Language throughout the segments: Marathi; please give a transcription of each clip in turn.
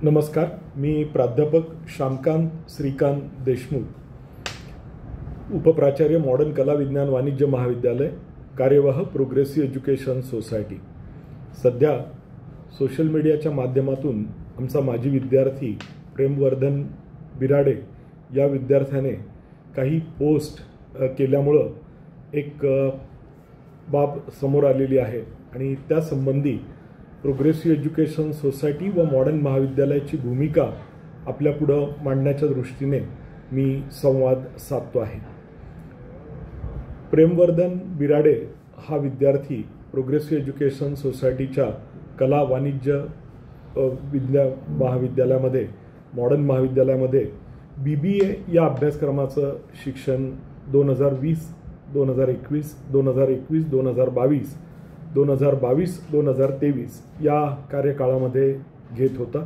नमस्कार, मी प्राध्यापक श्यामकांत श्रीकांत देशमुख, उपप्राचार्य मॉडर्न कला विज्ञान वाणिज्य महाविद्यालय, कार्यवाह प्रोग्रेसिव्ह एज्युकेशन सोसायटी। सध्या सोशल मीडियाच्या माध्यमातून आमचा माजी विद्यार्थी प्रेमवर्धन बिराडे या विद्यार्थ्याने काही पोस्ट केल्यामुळे एक बाब समोर आलेली आहे आणि त्या संबंधी प्रोग्रेसिव्ह एज्युकेशन सोसायटी व मॉडर्न महाविद्यालयाची भूमिका आपल्या पुढे मांडण्याच्या दृष्टीने मी संवाद साधतो आहे। प्रेमवर्धन बिराडे हा विद्यार्थी प्रोग्रेसिव्ह एज्युकेशन सोसायटीच्या कला वाणिज्य महाविद्यालयामध्ये मॉडर्न महाविद्यालयामध्ये BBA या अभ्यासक्रमाचं शिक्षण 2020, 2021, 2021, 2022, 2022, 2023 या कार्यकाळामध्ये घेत होता।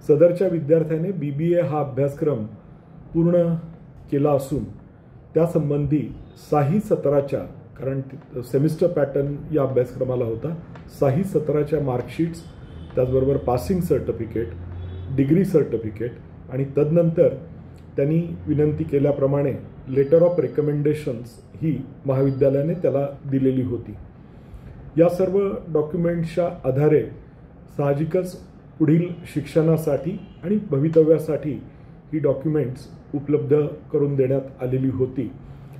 सदरच्या विद्यार्थ्याने BBA हा अभ्यासक्रम पूर्ण केला असून त्यासंबंधी साही सत्राच्या, कारण सेमिस्टर पॅटर्न या अभ्यासक्रमाला होता, साही सत्राच्या मार्कशीट्स, त्याचबरोबर पासिंग सर्टिफिकेट, डिग्री सर्टिफिकेट आणि तदनंतर त्यांनी विनंती केल्याप्रमाणे लेटर ऑफ रेकमेंडेशन्स ही महाविद्यालयाने त्याला दिलेली होती। या सर्व डॉक्युमेंट्सच्या आधारे साहजिकच पुढील शिक्षणासाठी आणि भवितव्यासाठी ही डॉक्युमेंट्स उपलब्ध करून देण्यात आलेली होती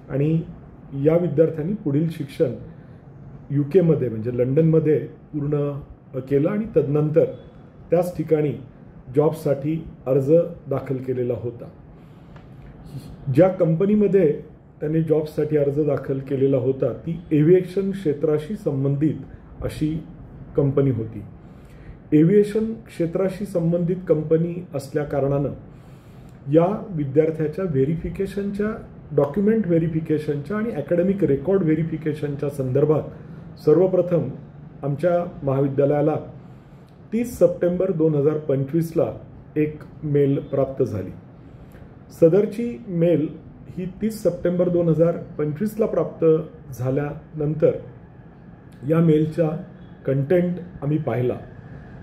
आणि या विद्यार्थ्यांनी पुढील शिक्षण UK मध्ये म्हणजे लंडनमध्ये पूर्ण केलं आणि तदनंतर त्याच ठिकाणी जॉबसाठी अर्ज दाखल केलेला होता। ज्या कंपनीमध्ये त्याने जॉबसाठी अर्ज दाखल केलेला होता ती एव्हिएशन क्षेत्राशी संबंधित अशी कंपनी होती। एव्हिएशन क्षेत्राशी संबंधित कंपनी असल्या कारणानं या विद्यार्थ्याच्या व्हेरिफिकेशनच्या, डॉक्युमेंट व्हेरिफिकेशनच्या आणि अकॅडमिक रेकॉर्ड व्हेरिफिकेशनच्या संदर्भात सर्वप्रथम आमच्या महाविद्यालयाला 30 सप्टेंबर 2025ला एक मेल प्राप्त झाली। सदरची मेल ही 30 सप्टेंबर 2025ला प्राप्त झाल्यानंतर या मेलचा कंटेंट आम्ही पाहिला।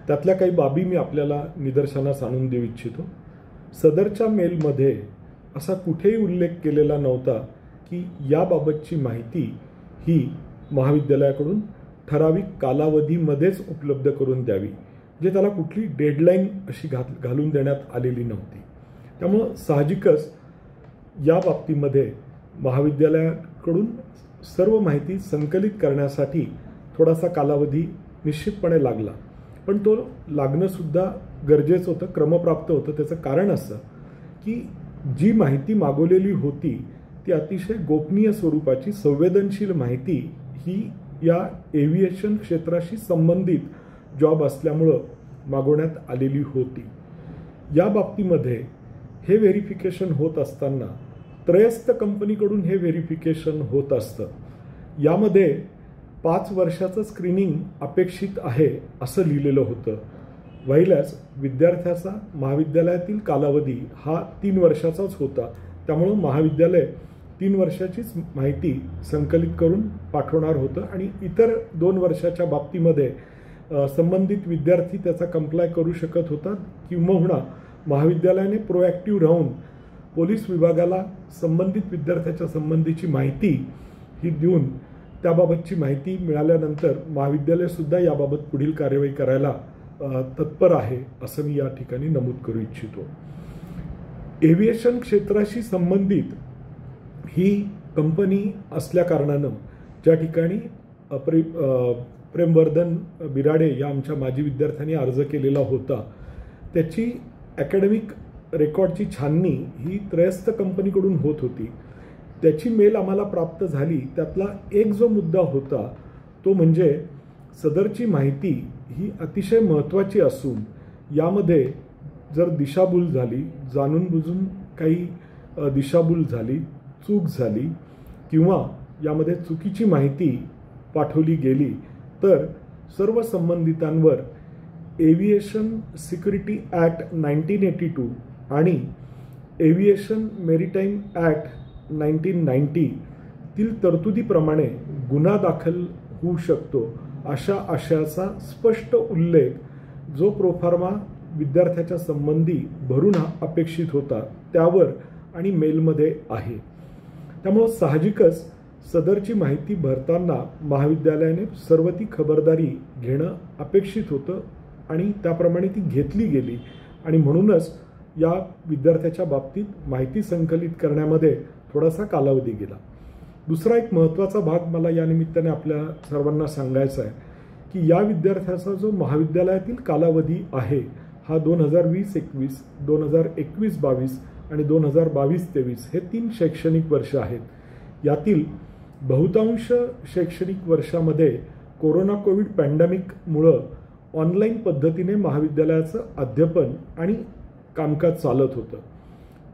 त्यातल्या काही बाबी मी आपल्याला निदर्शनास आणून देऊ इच्छितो। सदरच्या मेलमध्ये असा कुठेही उल्लेख केलेला नव्हता की याबाबतची माहिती ही महाविद्यालयाकडून ठराविक कालावधीमध्येच उपलब्ध करून द्यावी, जे त्याला कुठली डेडलाईन अशी घालून देण्यात आलेली नव्हती। त्यामुळे साहजिकच या बाबतीमध्ये महाविद्यालयाकडून सर्व माहिती संकलित करण्यासाठी थोडासा कालावधी निश्चितपणे लागला, पण तो लागणं सुद्धा गरजेचं होतं, क्रमप्राप्त होतं। त्याचं कारण असं की जी माहिती मागवलेली होती ती अतिशय गोपनीय स्वरूपाची संवेदनशील माहिती ही या एव्हिएशन क्षेत्राशी संबंधित जॉब असल्यामुळं मागवण्यात आलेली होती। या बाबतीमध्ये हे व्हेरिफिकेशन होत असताना त्रयस्थ कंपनीकडून हे व्हेरिफिकेशन होत असतं। यामध्ये 5 वर्षाचं स्क्रीनिंग अपेक्षित आहे असं लिहिलेलं होतं, व्हाईलॅस विद्यार्थ्याचा महाविद्यालयातील कालावधी हा 3 वर्षाचाच होता। त्यामुळं महाविद्यालय 3 वर्षाचीच माहिती संकलित करून पाठवणार होतं आणि इतर 2 वर्षाच्या बाबतीमध्ये संबंधित विद्यार्थी त्याचा कंप्लाय करू शकत होता, किंबहुना महाविद्यालयाने प्रोॲक्टिव्ह राहून पोलीस विभागाला संबंधित विद्यार्थ्याच्या संबंधीची माहिती ही देऊन त्याबाबतची माहिती मिळाल्यानंतर महाविद्यालय सुद्धा याबाबत पुढील कार्यवाही करायला तत्पर आहे असं मी या ठिकाणी नमूद करू इच्छितो। एव्हिएशन क्षेत्राशी संबंधित ही कंपनी असल्या कारणानं ज्या ठिकाणी प्रेमवर्धन बिराडे या आमच्या माजी विद्यार्थ्यांनी अर्ज केलेला होता त्याची अकॅडमिक रेकॉर्डची छाननी ही त्रयस्थ कंपनीकडून होत होती। त्याची मेल आम्हाला प्राप्त झाली। त्यातला एक जो मुद्दा होता तो म्हणजे सदरची माहिती ही अतिशय महत्त्वाची असून यामध्ये जर दिशाभूल झाली, जाणून बुजून काही दिशाभूल झाली, चूक झाली किंवा यामध्ये चुकीची माहिती पाठवली गेली तर सर्व संबंधितांवर एव्हिएशन सिक्युरिटी ॲक्ट 1982 आणि एव्हिएशन मेरीटाईम ॲक्ट 1990 तील तरतुदीप्रमाणे गुन्हा दाखल होऊ शकतो अशा आशयाचा स्पष्ट उल्लेख जो प्रोफार्मा विद्यार्थ्याच्या संबंधी भरून अपेक्षित होता त्यावर आणि मेलमध्ये आहे। त्यामुळे साहजिकच सदरची माहिती भरताना महाविद्यालयाने सर्व ती खबरदारी घेणं अपेक्षित होतं आणि त्याप्रमाणे ती घेतली गेली आणि म्हणूनच या विद्यार्थ्याच्या बाबतीत माहिती संकलित करण्यामध्ये थोडासा कालावधी गेला। दुसरा एक महत्त्वाचा भाग मला या निमित्ताने आपल्या सर्वांना सांगायचा आहे की या विद्यार्थ्याचा जो महाविद्यालयातील कालावधी आहे हा 2020-21, 2021-22 आणि 2022-23 हे 3 शैक्षणिक वर्ष आहेत। यातील बहुतांश शैक्षणिक वर्षामध्ये कोविड पॅन्डेमिकमुळे ऑनलाईन पद्धतीने महाविद्यालयाचं अध्यापन आणि कामकाज चालत होतं।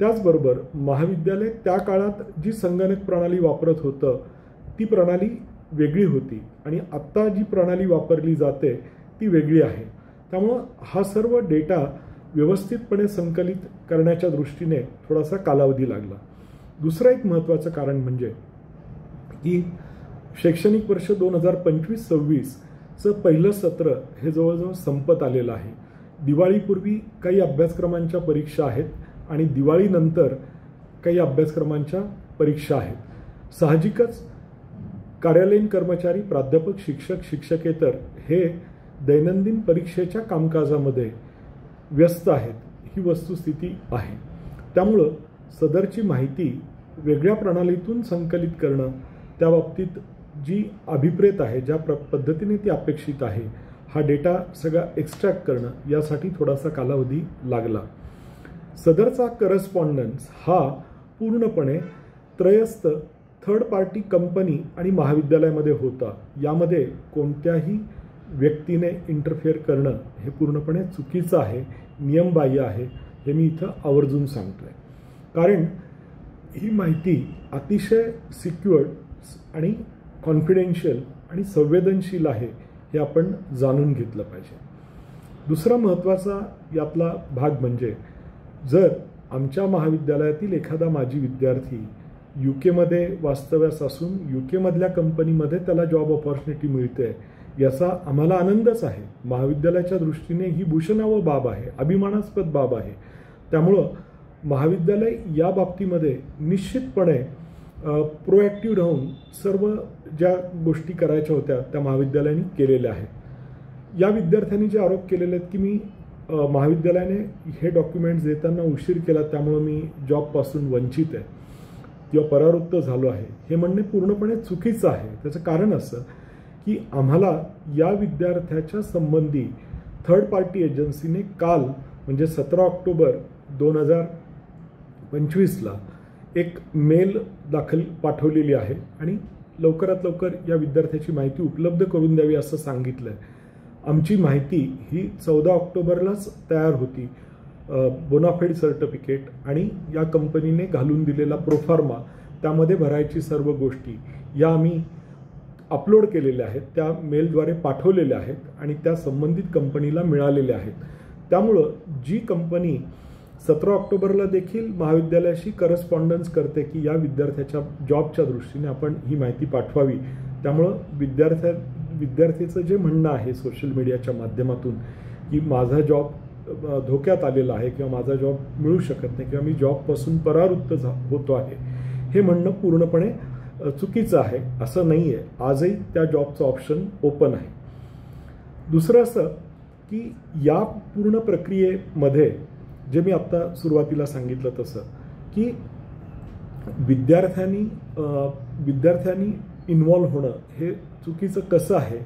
त्याचबरोबर महाविद्यालय त्या काळात जी संगणक प्रणाली वापरत होतं ती प्रणाली वेगळी होती आणि आत्ता जी प्रणाली वापरली जाते ती वेगळी आहे। त्यामुळं हा सर्व डेटा व्यवस्थितपणे संकलित करण्याच्या दृष्टीने थोडासा कालावधी लागला। दुसरं एक महत्त्वाचं कारण म्हणजे की शैक्षणिक वर्ष 2025-26चं पहिलं सत्र हे जवळजवळ संपत आलेलं आहे। दिवाळीपूर्वी काही अभ्यासक्रमांच्या परीक्षा आहेत आणि दिवाळीनंतर काही अभ्यासक्रमांच्या परीक्षा आहेत। साहजिकच कार्यालयीन कर्मचारी, प्राध्यापक, शिक्षक, शिक्षकेतर हे दैनंदिन परीक्षेच्या कामकाजामध्ये व्यस्त आहेत, ही वस्तुस्थिती आहे। त्यामुळं सदरची माहिती वेगळ्या प्रणालीतून संकलित करणं, त्या बाबतीत जी अभिप्रेत आहे, ज्या पद्धतीने ती अपेक्षित आहे, हा डेटा सगळा एक्स्ट्रॅक्ट करणं यासाठी थोडासा कालावधी लागला। सदरचा करस्पॉन्डन्स हा पूर्णपणे त्रयस्थ थर्ड पार्टी कंपनी आणि महाविद्यालयामध्ये होता। यामध्ये कोणत्याही व्यक्तीने इंटरफेअर करणं हे पूर्णपणे चुकीचं आहे, नियमबाह्य आहे, हे मी इथं आवर्जून सांगतोय। कारण ही माहिती अतिशय सिक्युअर्ड आणि कॉन्फिडेन्शियल आणि संवेदनशील आहे हे आपण जाणून घेतलं पाहिजे। दुसरा महत्त्वाचा यातला भाग म्हणजे जर आमच्या महाविद्यालयातील एखादा माजी विद्यार्थी UK वास्तव्यास असून UK कंपनीमध्ये त्याला जॉब ऑपॉर्च्युनिटी मिळते याचा आम्हाला आनंदच आहे। महाविद्यालयाच्या दृष्टीने ही भूषणावह बाब आहे, अभिमानास्पद बाब आहे। त्यामुळं महाविद्यालय या बाबतीमध्ये निश्चितपणे प्रोॲक्टिव्ह राहून सर्व ज्या गोष्टी करायच्या होत्या त्या महाविद्यालयाने केलेल्या आहेत। या विद्यार्थ्यांनी जे आरोप केलेले आहेत की मी महाविद्यालयाने हे डॉक्युमेंट्स देताना उशीर केला त्यामुळे मी जॉबपासून वंचित आहे किंवा परावृत्त झालो आहे, हे म्हणणे पूर्णपणे चुकीचं आहे। त्याचं कारण असं की आम्हाला या विद्यार्थ्याच्या संबंधी थर्ड पार्टी एजन्सीने काल म्हणजे 17 ऑक्टोबर 2025ला एक मेल पाठवलेली आहे आणि लवकरात लवकर या विद्यार्थ्याची माहिती उपलब्ध करून द्यावी असं सांगितलं आहे। आमची माहिती ही 14 ऑक्टोबरलाच तयार होती। बोनाफाईड सर्टिफिकेट आणि या कंपनीने घालून दिलेला प्रोफार्मा, त्यामध्ये भरायची सर्व गोष्टी या आम्ही अपलोड केलेल्या आहेत, त्या मेलद्वारे पाठवलेल्या आहेत आणि त्या संबंधित कंपनीला मिळालेल्या आहेत। त्यामुळं जी कंपनी 17 ऑक्टोबरला देखील महाविद्यालयाशी करस्पॉन्डन्स करते की या विद्यार्थ्याच्या जॉबच्या दृष्टीने आपण ही माहिती पाठवावी, त्यामुळं विद्यार्थीचं जे म्हणणं आहे सोशल मीडियाच्या माध्यमातून की माझा जॉब धोक्यात आलेला आहे किंवा माझा जॉब मिळू शकत नाही किंवा मी जॉबपासून परावृत्त होतो आहे, हे म्हणणं पूर्णपणे चुकीचं आहे। असं नाही आहे, आजही त्या जॉबचं ऑप्शन ओपन आहे। दुसरं असं की या पूर्ण प्रक्रियेमध्ये जे मी आत्ता सुरुवातीला सांगितलं तसं की विद्यार्थ्यांनी इन्व्हॉल्व होणं हे चुकीचं कसं आहे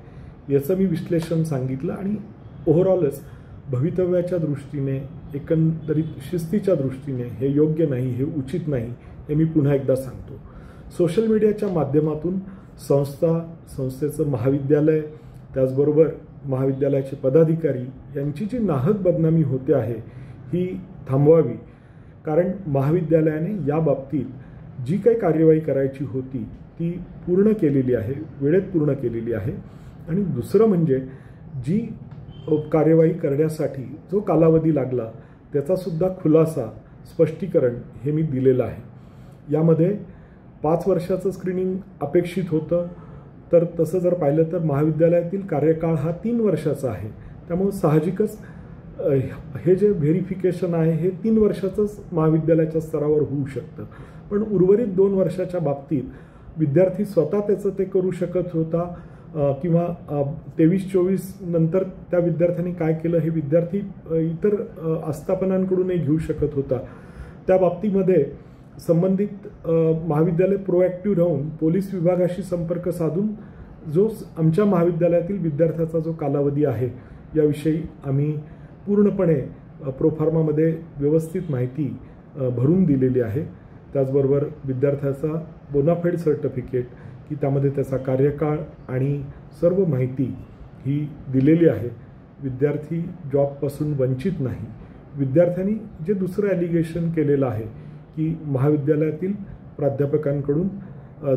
याचं मी विश्लेषण सांगितलं आणि ओव्हरऑलच भवितव्याच्या दृष्टीने, एकंदरीत शिस्तीच्या दृष्टीने हे योग्य नाही, हे उचित नाही, हे मी पुन्हा एकदा सांगतो। सोशल मीडियाच्या माध्यमातून संस्थेचं महाविद्यालय, त्याचबरोबर महाविद्यालयाचे पदाधिकारी यांची जी नाहक बदनामी होते आहे ही थांबवावी। कारण महाविद्यालयाने या बाबतीत जी काही कार्यवाही करायची होती ती पूर्ण केलेली आहे, वेळेत पूर्ण केलेली आहे। आणि दुसरं म्हणजे जी कार्यवाही करण्यासाठी जो कालावधी लागला त्याचा सुद्धा खुलासा, स्पष्टीकरण हे मी दिलेलं आहे। यामध्ये 5 वर्षाचं स्क्रीनिंग अपेक्षित होतं, तर तसं जर पाहिलं तर महाविद्यालयातील कार्यकाळ हा 3 वर्षाचा आहे। त्यामुळे साहजिकच हे जे व्हेरिफिकेशन आहे हे 3 वर्षाचंच महाविद्यालयाच्या स्तरावर होऊ शकतं, पण उर्वरित 2 वर्षाच्या बाबतीत विद्यार्थी स्वतः त्याचं ते करू शकत होता किंवा 23-24 नंतर त्या विद्यार्थ्यांनी काय केलं हे विद्यार्थी इतर आस्थापनांकडूनही घेऊ शकत होता. त्या बाबतीमध्ये संबंधित महाविद्यालय प्रोॲक्टिव्ह राहून पोलीस विभागाशी संपर्क साधून जो आमच्या महाविद्यालयातील विद्यार्थ्याचा जो कालावधी आहे याविषयी आम्ही पूर्णपणे प्रोफार्मामध्ये व्यवस्थित माहिती भरून दिलेली आहे. त्याचबरोबर विद्यार्थ्याचा बोनाफाईड सर्टिफिकेट की त्यामध्ये त्याचा कार्यकाळ आणि सर्व माहिती ही दिलेली आहे. विद्यार्थी जॉबपासून वंचित नाही. विद्यार्थ्यांनी जे दुसरं ॲलिगेशन केलेलं आहे की महाविद्यालयातील प्राध्यापकांकडून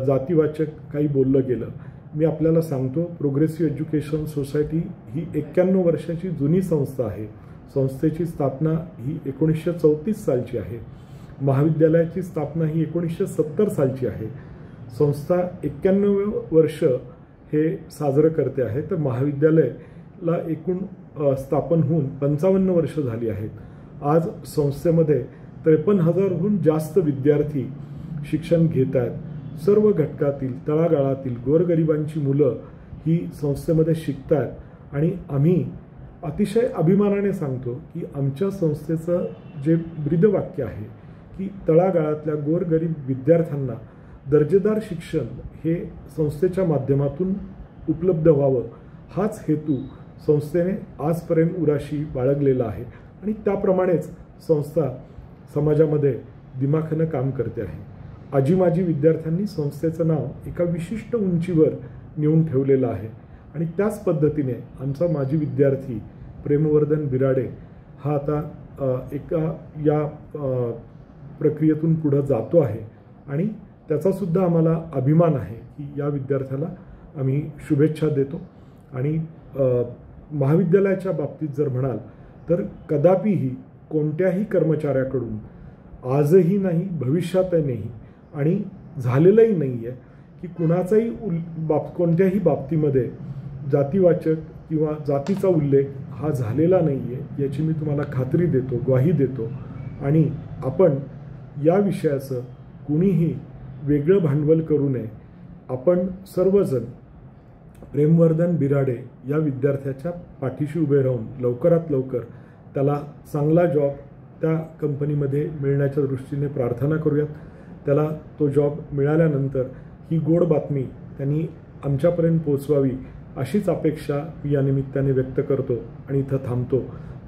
जातीवाचक काही बोललं गेलं, मी आपल्याला सांगतो प्रोग्रेसिव्ह एज्युकेशन सोसायटी ही 91 वर्षाची जुनी संस्था आहे. संस्थेची स्थापना ही 1934 सालची आहे. महाविद्यालयाची स्थापना ही 1970 सालची आहे. संस्था 91 वर्ष हे साजरं करते आहे, तर महाविद्यालयाला एकूण स्थापन होऊन 55 वर्ष झाली आहेत. आज संस्थेमध्ये 53,000हून जास्त विद्यार्थी शिक्षण घेत आहेत. सर्व घटकातील तळागाळातील गोरगरिबांची मुलं ही संस्थेमध्ये शिकत आहेत आणि आम्ही अतिशय अभिमानाने सांगतो की आमच्या संस्थेचं जे ब्रीदवाक्य आहे की तळागाळातल्या गोरगरीब विद्यार्थ्यांना दर्जेदार शिक्षण हे संस्थेच्या माध्यमातून उपलब्ध व्हावं, हाच हेतू संस्थेने आजपर्यंत उराशी बाळगलेला आहे आणि त्याप्रमाणेच संस्था समाजामध्ये दिमाखानं काम करते आहे. आजी माजी विद्यार्थ्यांनी संस्थेचं नाव एका विशिष्ट उंचीवर नेऊन ठेवलेलं आहे आणि त्याच पद्धतीने आमचा माजी विद्यार्थी प्रेमवर्धन बिराडे हा आता एका या प्रक्रियेतून पुढे जातो आहे आणि त्याचासुद्धा आम्हाला अभिमान आहे की या विद्यार्थ्याला आम्ही शुभेच्छा देतो. आणि महाविद्यालयाच्या बाबतीत जर म्हणाल तर कदापिही कोणत्याही कर्मचाऱ्याकडून आजही नाही भविष्यातही नाही आणि झालेलंही नाही आहे की कुणाचाही कोणत्याही बाबतीमध्ये जातीवाचक किंवा जातीचा उल्लेख हा झालेला नाही आहे याची मी तुम्हाला खात्री देतो, ग्वाही देतो. आणि आपण या विषयाचं कुणीही वेगळं भांडवल करू नये. आपण सर्वजण प्रेमवर्धन बिराडे या विद्यार्थ्याच्या पाठीशी उभे राहून लवकरात लवकर त्याला चांगला जॉब त्या कंपनीमध्ये मिळण्याच्या दृष्टीने प्रार्थना करूयात. त्याला तो जॉब मिळाल्यानंतर ही गोड बातमी त्यांनी आमच्यापर्यंत पोहोचवावी अशीच अपेक्षा मी या निमित्ताने व्यक्त करतो आणि इथं थांबतो.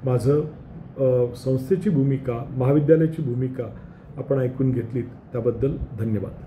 माझं संस्थेची भूमिका, महाविद्यालयाची भूमिका आपण ऐकून घेतलीत त्याबद्दल धन्यवाद.